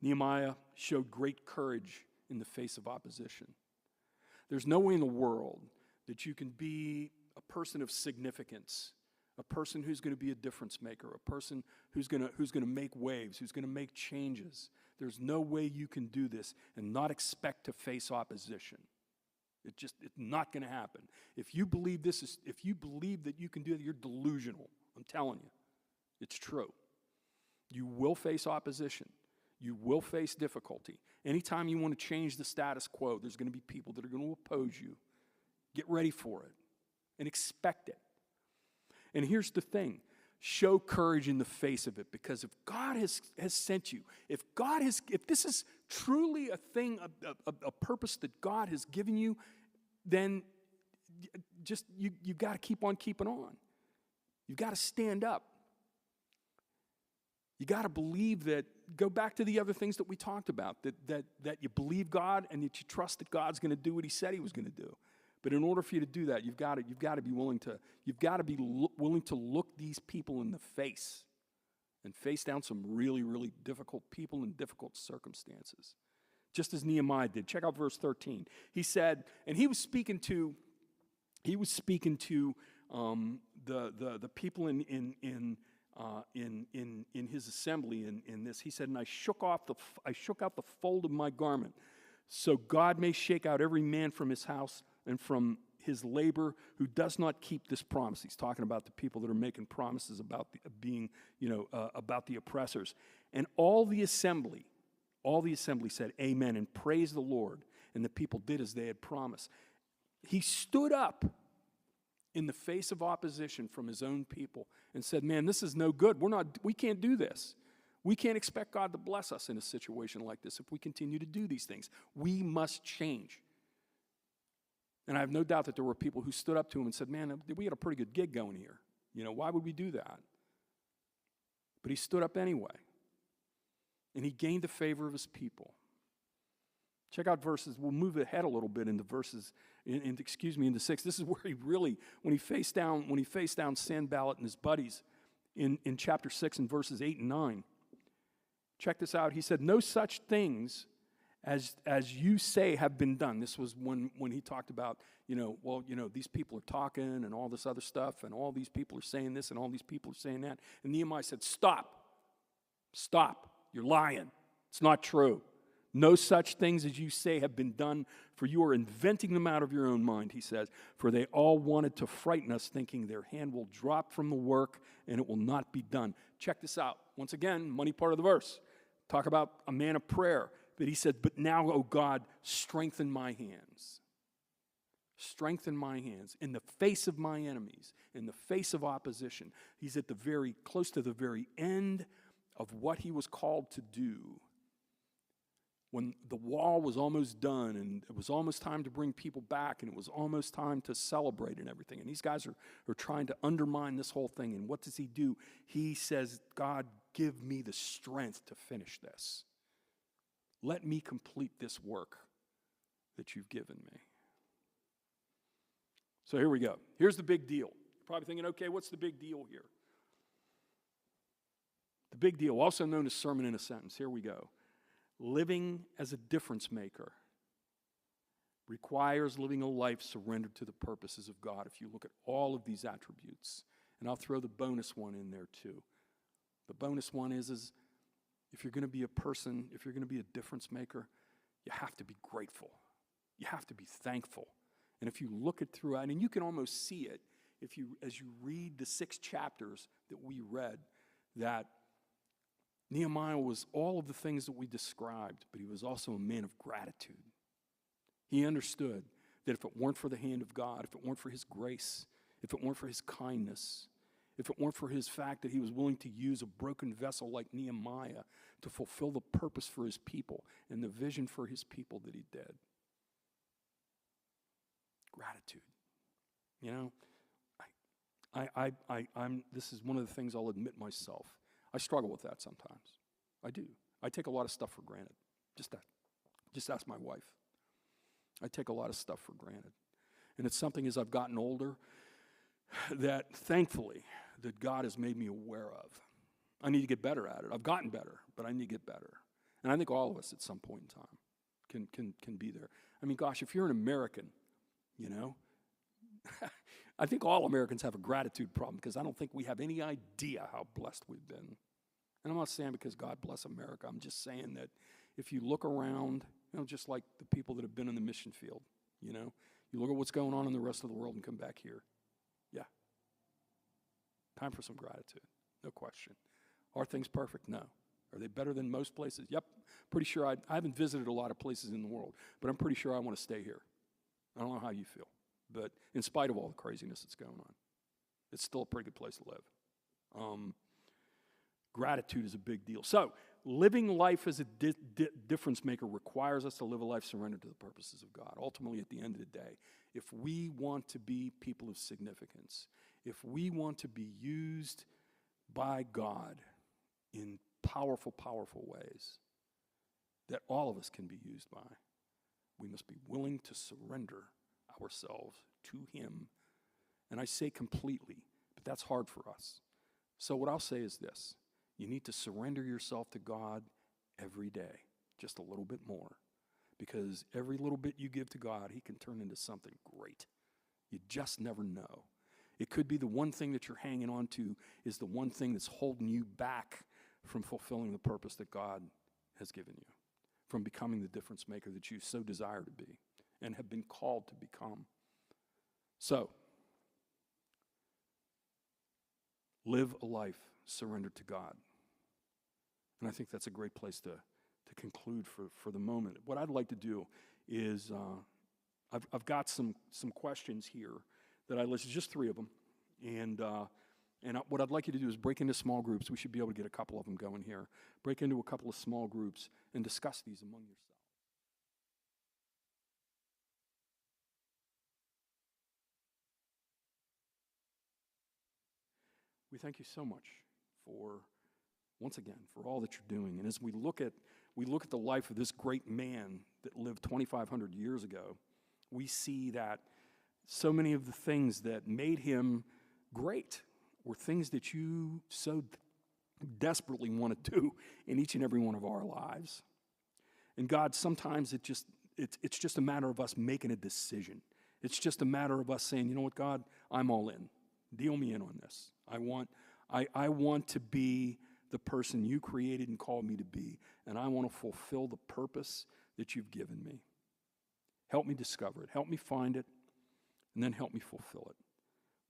S1: Nehemiah showed great courage in the face of opposition. There's no way in the world that you can be a person of significance, a person who's going to be a difference maker, a person who's going to make waves, who's going to make changes. There's no way you can do this and not expect to face opposition. It's not going to happen. If you believe that you can do that, you're delusional. I'm telling you. It's true. You will face opposition. You will face difficulty. Anytime you want to change the status quo, there's going to be people that are going to oppose you. Get ready for it and expect it. And here's the thing. Show courage in the face of it, because if God has sent you, if this is truly a thing, a purpose that God has given you, then just you got to keep on keeping on. You've got to stand up. You got to believe that, go back to the other things that we talked about, that you believe God and that you trust that God's going to do what he said he was going to do. But in order for you to do that, you've got to be willing to look these people in the face and face down some really, really difficult people in difficult circumstances. Just as Nehemiah did. Check out verse 13. He said, and he was speaking to the people in his assembly in this. He said, and I shook out the fold of my garment, so God may shake out every man from his house and from his labor who does not keep this promise. He's talking about the people that are making promises about about the oppressors. And all the assembly said, amen, and praised the Lord. And the people did as they had promised. He stood up in the face of opposition from his own people and said, man, this is no good. We can't do this. We can't expect God to bless us in a situation like this if we continue to do these things. We must change. And I have no doubt that there were people who stood up to him and said, man, we got a pretty good gig going here. Why would we do that? But he stood up anyway. And he gained the favor of his people. Check out verses. We'll move ahead a little bit into verses, into 6. This is where he really, when he faced down Sanballat and his buddies in chapter 6 and verses 8 and 9. Check this out. He said, no such things as you say have been done. This was when he talked about, these people are talking and all this other stuff, and all these people are saying this and all these people are saying that. And Nehemiah said, stop. You're lying. It's not true. No such things as you say have been done, for you are inventing them out of your own mind, he says. For they all wanted to frighten us, thinking their hand will drop from the work and it will not be done. Check this out. Once again, money part of the verse. Talk about a man of prayer. But he said, but now, O God, strengthen my hands. Strengthen my hands in the face of my enemies, in the face of opposition. He's close to the very end of what he was called to do. When the wall was almost done and it was almost time to bring people back and it was almost time to celebrate and everything. And these guys are trying to undermine this whole thing. And what does he do? He says, God, give me the strength to finish this. Let me complete this work that you've given me. So here we go. Here's the big deal. You're probably thinking, okay, what's the big deal here? The big deal, also known as sermon in a sentence. Here we go. Living as a difference maker requires living a life surrendered to the purposes of God. If you look at all of these attributes, and I'll throw the bonus one in there too. The bonus one is if you're going to be a person, if you're going to be a difference maker, you have to be grateful. You have to be thankful. And if you look it throughout, and you can almost see it as you read the 6 chapters that we read, that Nehemiah was all of the things that we described, but he was also a man of gratitude. He understood that if it weren't for the hand of God, if it weren't for his grace, if it weren't for his kindness, if it weren't for his fact that he was willing to use a broken vessel like Nehemiah to fulfill the purpose for his people and the vision for his people, that he did. Gratitude. You know, I'm. This is one of the things I'll admit myself. I struggle with that sometimes. I do. I take a lot of stuff for granted. Just ask my wife. I take a lot of stuff for granted. And it's something as I've gotten older that thankfully that God has made me aware of. I need to get better at it. I've gotten better, but I need to get better. And I think all of us at some point in time can be there. I mean, gosh, if you're an American, you know, I think all Americans have a gratitude problem because I don't think we have any idea how blessed we've been. And I'm not saying because God bless America. I'm just saying that if you look around, you know, just like the people that have been in the mission field, you know, you look at what's going on in the rest of the world and come back here. Yeah. Time for some gratitude. No question. Are things perfect? No. Are they better than most places? Yep. Pretty sure I haven't visited a lot of places in the world, but I'm pretty sure I want to stay here. I don't know how you feel, but in spite of all the craziness that's going on, it's still a pretty good place to live. Gratitude is a big deal. So, living life as a difference maker requires us to live a life surrendered to the purposes of God. Ultimately, at the end of the day, if we want to be people of significance, if we want to be used by God in powerful, powerful ways that all of us can be used by, we must be willing to surrender ourselves to Him. And I say completely, but that's hard for us. So what I'll say is this. You need to surrender yourself to God every day, just a little bit more. Because every little bit you give to God, He can turn into something great. You just never know. It could be the one thing that you're hanging on to is the one thing that's holding you back from fulfilling the purpose that God has given you, from becoming the difference maker that you so desire to be and have been called to become. So, live a life surrendered to God. And I think that's a great place to conclude for the moment. What I'd like to do is, I've got some questions here that I listed, just 3 of them. And what I'd like you to do is break into small groups. We should be able to get a couple of them going here. Break into a couple of small groups and discuss these among yourselves. We thank you so much once again, for all that you're doing. And as we look at the life of this great man that lived 2,500 years ago, we see that so many of the things that made him great were things that you so desperately want to do in each and every one of our lives. And God, sometimes it's just a matter of us making a decision. It's just a matter of us saying, you know what, God, I'm all in. Deal me in on this. I want to be the person you created and called me to be, and I want to fulfill the purpose that you've given me. Help me discover it. Help me find it, and then help me fulfill it.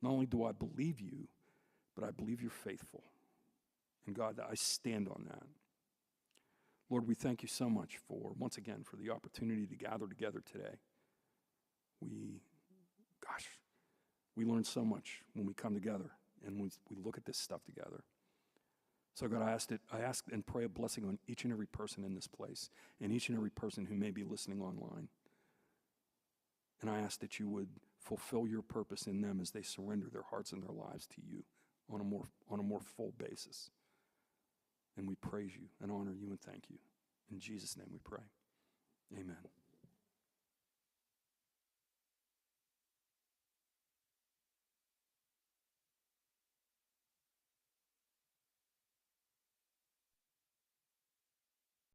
S1: Not only do I believe you, but I believe you're faithful. And God, I stand on that. Lord, we thank you so much once again, for the opportunity to gather together today. We learn so much when we come together and we look at this stuff together. So God, I ask and pray a blessing on each and every person in this place and each and every person who may be listening online. And I ask that you would fulfill your purpose in them as they surrender their hearts and their lives to you on a more full basis. And we praise you and honor you and thank you. In Jesus' name we pray. Amen.